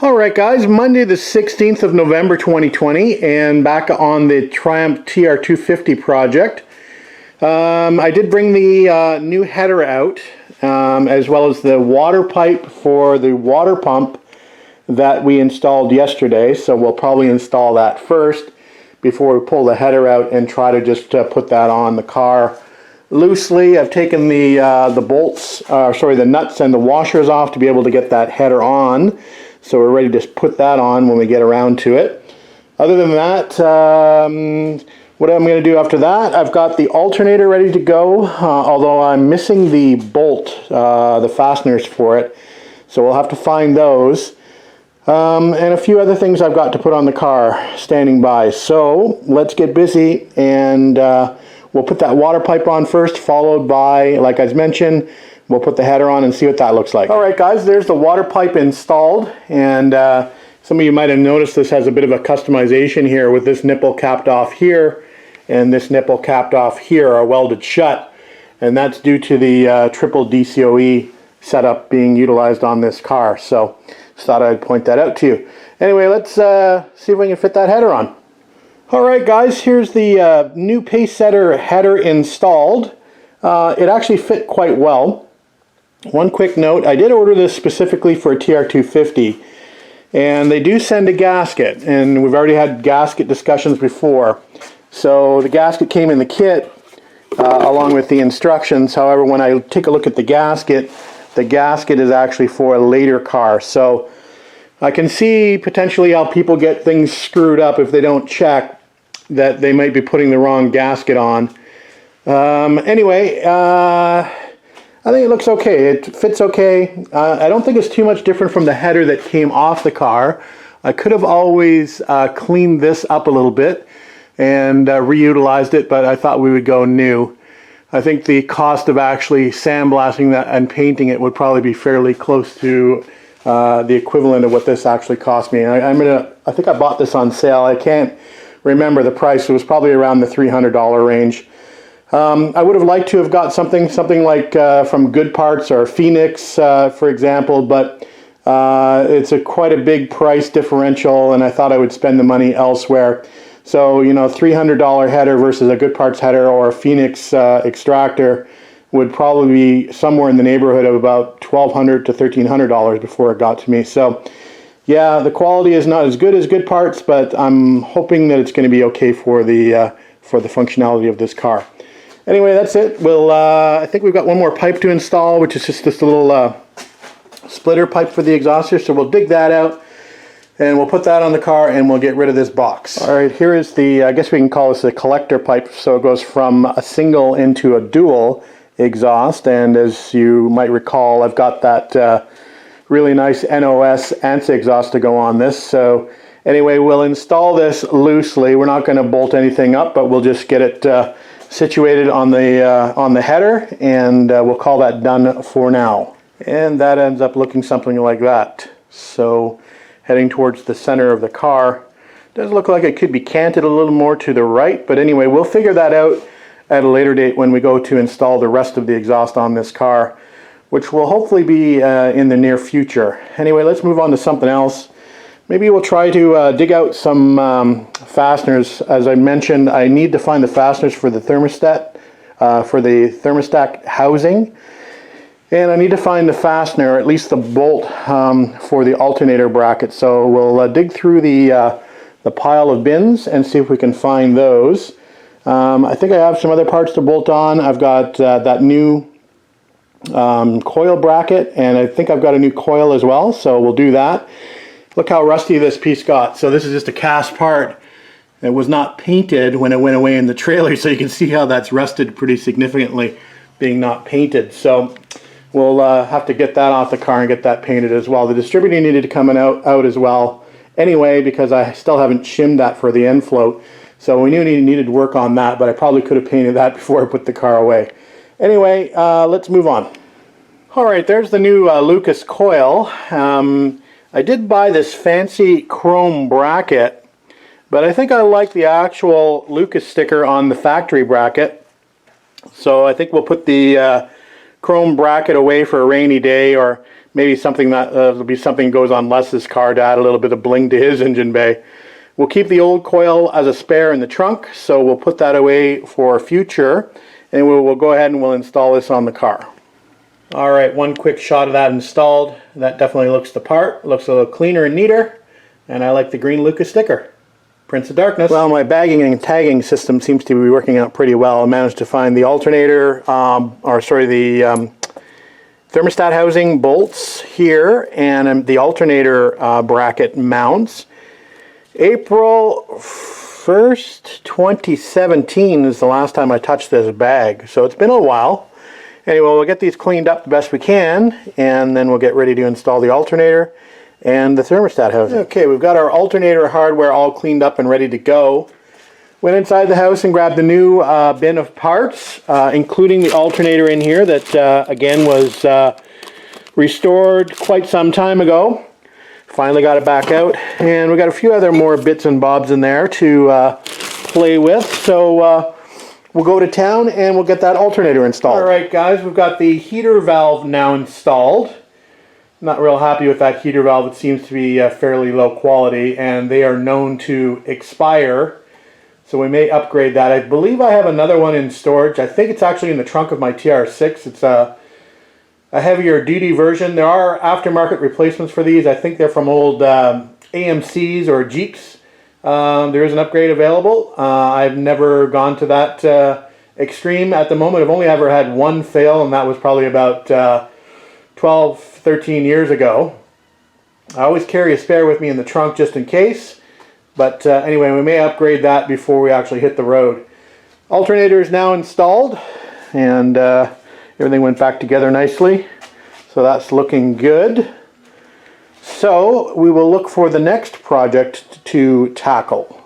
Alright guys, Monday the 16th of November 2020, and back on the Triumph TR250 project. I did bring the new header out, as well as the water pipe for the water pump that we installed yesterday, so we'll probably install that first before we pull the header out and try to just put that on the car loosely. I've taken the the nuts and the washers off to be able to get that header on. So we're ready to put that on when we get around to it. Other than that, what I'm going to do after that, I've got the alternator ready to go, although I'm missing the bolt, the fasteners for it. So we'll have to find those. And a few other things I've got to put on the car standing by. So let's get busy, and we'll put that water pipe on first, followed by, like I mentioned, we'll put the header on and see what that looks like. Alright guys, there's the water pipe installed, and some of you might have noticed this has a bit of a customization here with this nipple capped off here and this nipple capped off here are welded shut, and that's due to the triple DCOE setup being utilized on this car. So just thought I'd point that out to you. Anyway, let's see if we can fit that header on. Alright guys, here's the new pace setter header installed. It actually fit quite well. One quick note, I did order this specifically for a TR250, and they do send a gasket, and we've already had gasket discussions before. So the gasket came in the kit along with the instructions. However, when I take a look at the gasket is actually for a later car. So I can see potentially how people get things screwed up if they don't check that they might be putting the wrong gasket on. Anyway, I think it looks okay. It fits okay. I don't think it's too much different from the header that came off the car. I could have always cleaned this up a little bit and reutilized it, but I thought we would go new. I think the cost of actually sandblasting that and painting it would probably be fairly close to the equivalent of what this actually cost me. I think I bought this on sale. I can't remember the price. It was probably around the $300 range. I would have liked to have got something like from Good Parts or Phoenix, for example, but it's quite a big price differential, and I thought I would spend the money elsewhere. So, you know, $300 header versus a Good Parts header or a Phoenix extractor would probably be somewhere in the neighborhood of about $1,200 to $1,300 before it got to me. So, yeah, the quality is not as good as Good Parts, but I'm hoping that it's going to be okay for the functionality of this car. Anyway, that's it. I think we've got one more pipe to install, which is just this little splitter pipe for the exhauster. So we'll dig that out, and we'll put that on the car, and we'll get rid of this box. All right, here is the, I guess we can call this a collector pipe. So it goes from a single into a dual exhaust. And as you might recall, I've got that really nice NOS ANSI exhaust to go on this. So anyway, we'll install this loosely. We're not going to bolt anything up, but we'll just get it situated on the header, and we'll call that done for now. And that ends up looking something like that. So heading towards the center of the car. Does look like it could be canted a little more to the right, but anyway, we'll figure that out at a later date when we go to install the rest of the exhaust on this car, which will hopefully be in the near future. Anyway, let's move on to something else. Maybe we'll try to dig out some fasteners. As I mentioned, I need to find the fasteners for the thermostat, housing. And I need to find the fastener, or at least the bolt, for the alternator bracket. So we'll dig through the pile of bins and see if we can find those. I think I have some other parts to bolt on. I've got that new coil bracket, and I think I've got a new coil as well, so we'll do that. Look how rusty this piece got. So this is just a cast part. It was not painted when it went away in the trailer, so you can see how that's rusted pretty significantly, being not painted. So we'll have to get that off the car and get that painted as well. The distributor needed to come out as well anyway, because I still haven't shimmed that for the end float. So we knew we needed to work on that, but I probably could have painted that before I put the car away. Anyway, let's move on. Alright, there's the new Lucas coil. I did buy this fancy chrome bracket, but I think I like the actual Lucas sticker on the factory bracket. So I think we'll put the chrome bracket away for a rainy day, or maybe something that will be something goes on Les's car to add a little bit of bling to his engine bay. We'll keep the old coil as a spare in the trunk, so we'll put that away for future, and we'll go ahead and we'll install this on the car. Alright, one quick shot of that installed. That definitely looks the part. Looks a little cleaner and neater, and I like the green Lucas sticker. Prince of Darkness. Well, my bagging and tagging system seems to be working out pretty well. I managed to find the alternator, the thermostat housing bolts here, and the alternator bracket mounts. April 1st, 2017 is the last time I touched this bag, so it's been a while. Anyway, we'll get these cleaned up the best we can, and then we'll get ready to install the alternator and the thermostat housing. Okay, we've got our alternator hardware all cleaned up and ready to go. Went inside the house and grabbed the new bin of parts, including the alternator in here that, again, was restored quite some time ago. Finally got it back out, and we got a few other more bits and bobs in there to play with. So we'll go to town and we'll get that alternator installed. Alright guys, we've got the heater valve now installed. Not real happy with that heater valve. It seems to be fairly low quality, and they are known to expire. So we may upgrade that. I believe I have another one in storage. I think it's actually in the trunk of my TR6. It's a heavier duty version. There are aftermarket replacements for these. I think they're from old AMCs or Jeeps. There is an upgrade available. I've never gone to that extreme at the moment. I've only ever had one fail, and that was probably about 12, 13 years ago. I always carry a spare with me in the trunk just in case. But anyway, we may upgrade that before we actually hit the road. Alternator is now installed, and everything went back together nicely. So that's looking good. So we will look for the next project to tackle.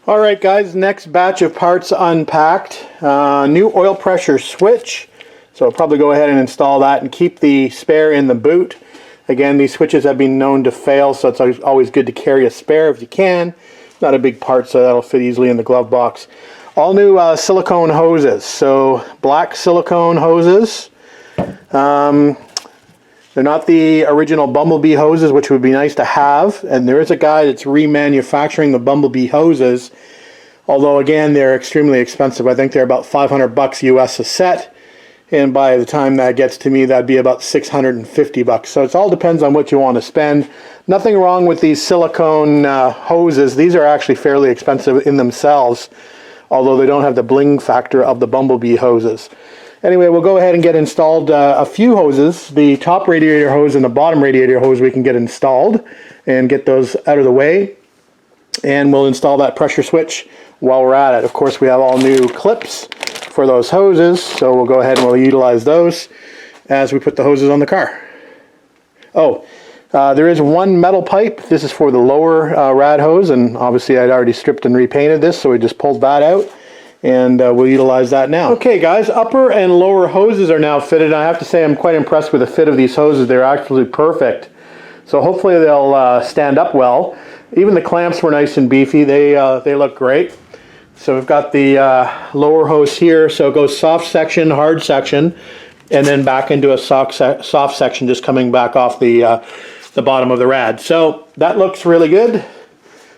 Alright guys, next batch of parts unpacked. New oil pressure switch. So I'll probably go ahead and install that and keep the spare in the boot. Again, these switches have been known to fail, so it's always good to carry a spare if you can. Not a big part, so that'll fit easily in the glove box. All new silicone hoses. So black silicone hoses. They're not the original Bumblebee hoses, which would be nice to have. And there is a guy that's remanufacturing the Bumblebee hoses. Although again, they're extremely expensive. I think they're about 500 bucks US a set. And by the time that gets to me, that'd be about 650 bucks. So it all depends on what you want to spend. Nothing wrong with these silicone hoses. These are actually fairly expensive in themselves, although they don't have the bling factor of the Bumblebee hoses. Anyway, we'll go ahead and get installed a few hoses. The top radiator hose and the bottom radiator hose we can get installed and get those out of the way. And we'll install that pressure switch while we're at it. Of course, we have all new clips for those hoses, so we'll go ahead and we'll utilize those as we put the hoses on the car. Oh, there is one metal pipe. This is for the lower rad hose, and obviously I'd already stripped and repainted this, so we just pulled that out, and we'll utilize that now. Okay guys, upper and lower hoses are now fitted. I have to say I'm quite impressed with the fit of these hoses. They're absolutely perfect. So hopefully they'll stand up well. Even the clamps were nice and beefy. They look great. So we've got the lower hose here, so it goes soft section, hard section, and then back into a soft section just coming back off the bottom of the rad. So that looks really good.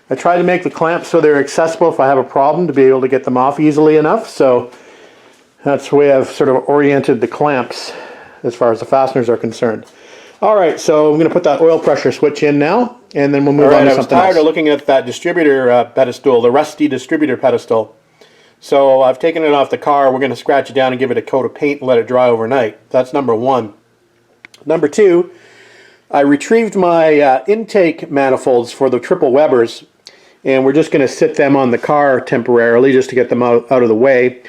I try to make the clamps so they're accessible if I have a problem, to be able to get them off easily enough. So that's the way I've sort of oriented the clamps as far as the fasteners are concerned. Alright, so I'm going to put that oil pressure switch in now, and then we'll move on to something else. I was tired of looking at that distributor pedestal, the rusty distributor pedestal. So I've taken it off the car. We're going to scratch it down and give it a coat of paint and let it dry overnight. That's number one. Number two, I retrieved my intake manifolds for the triple Webers, and we're just going to sit them on the car temporarily just to get them out of the way.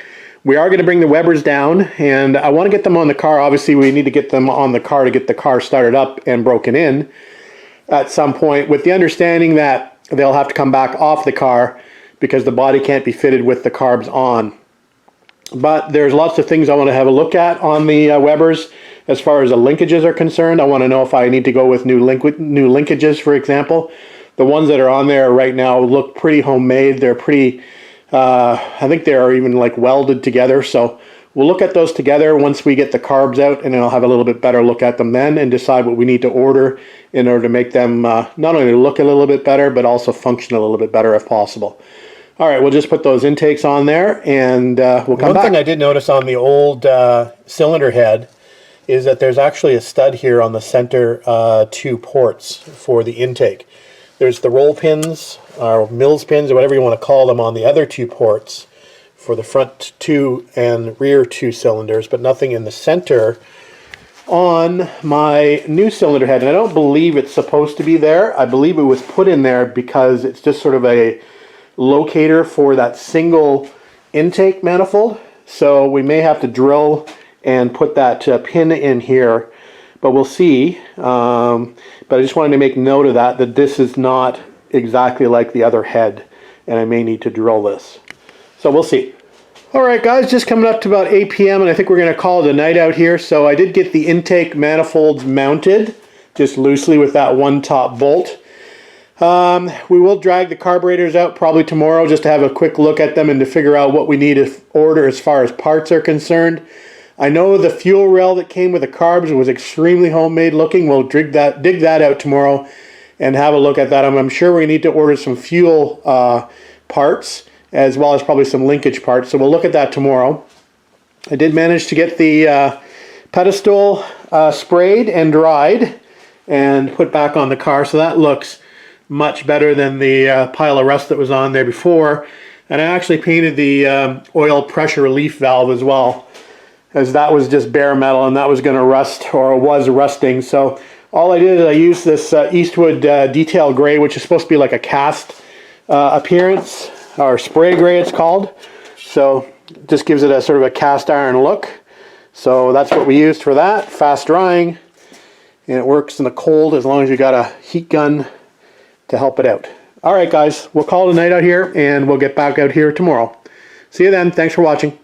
We are going to bring the Webers down, and I want to get them on the car. Obviously, we need to get them on the car to get the car started up and broken in at some point, with the understanding that they'll have to come back off the car because the body can't be fitted with the carbs on. But there's lots of things I want to have a look at on the Webers as far as the linkages are concerned. I want to know if I need to go with new linkages, for example. The ones that are on there right now look pretty homemade. They're pretty... I think they are even like welded together, so We'll look at those together once we get the carbs out, and then I'll have a little bit better look at them then and decide what we need to order in order to make them not only look a little bit better, but also function a little bit better if possible. All right, we'll just put those intakes on there, and we'll come back. One thing I did notice on the old cylinder head is that there's actually a stud here on the center two ports for the intake. There's the roll pins, or Mills pins, or whatever you want to call them, on the other two ports for the front two and rear two cylinders, but nothing in the center on my new cylinder head. And I don't believe it's supposed to be there. I believe it was put in there because it's just sort of a locator for that single intake manifold. So we may have to drill and put that pin in here, but we'll see. But I just wanted to make note of that this is not exactly like the other head, and I may need to drill this. So we'll see. Alright guys, just coming up to about 8 p.m. and I think we're going to call it a night out here. So I did get the intake manifolds mounted, just loosely with that one top bolt. We will drag the carburetors out probably tomorrow just to have a quick look at them and to figure out what we need to order as far as parts are concerned. I know the fuel rail that came with the carbs was extremely homemade looking. We'll dig that out tomorrow and have a look at that. I'm sure we need to order some fuel parts, as well as probably some linkage parts. So we'll look at that tomorrow. I did manage to get the pedestal sprayed and dried and put back on the car. So that looks much better than the pile of rust that was on there before. And I actually painted the oil pressure relief valve as well, as that was just bare metal and that was going to rust, or was rusting. So all I did is I used this Eastwood detail gray, which is supposed to be like a cast appearance, or spray gray it's called. So it just gives it a sort of a cast iron look. So that's what we used for that. Fast drying, and it works in the cold as long as you got a heat gun to help it out. All right guys, we'll call it a night out here and we'll get back out here tomorrow. See you then. Thanks for watching.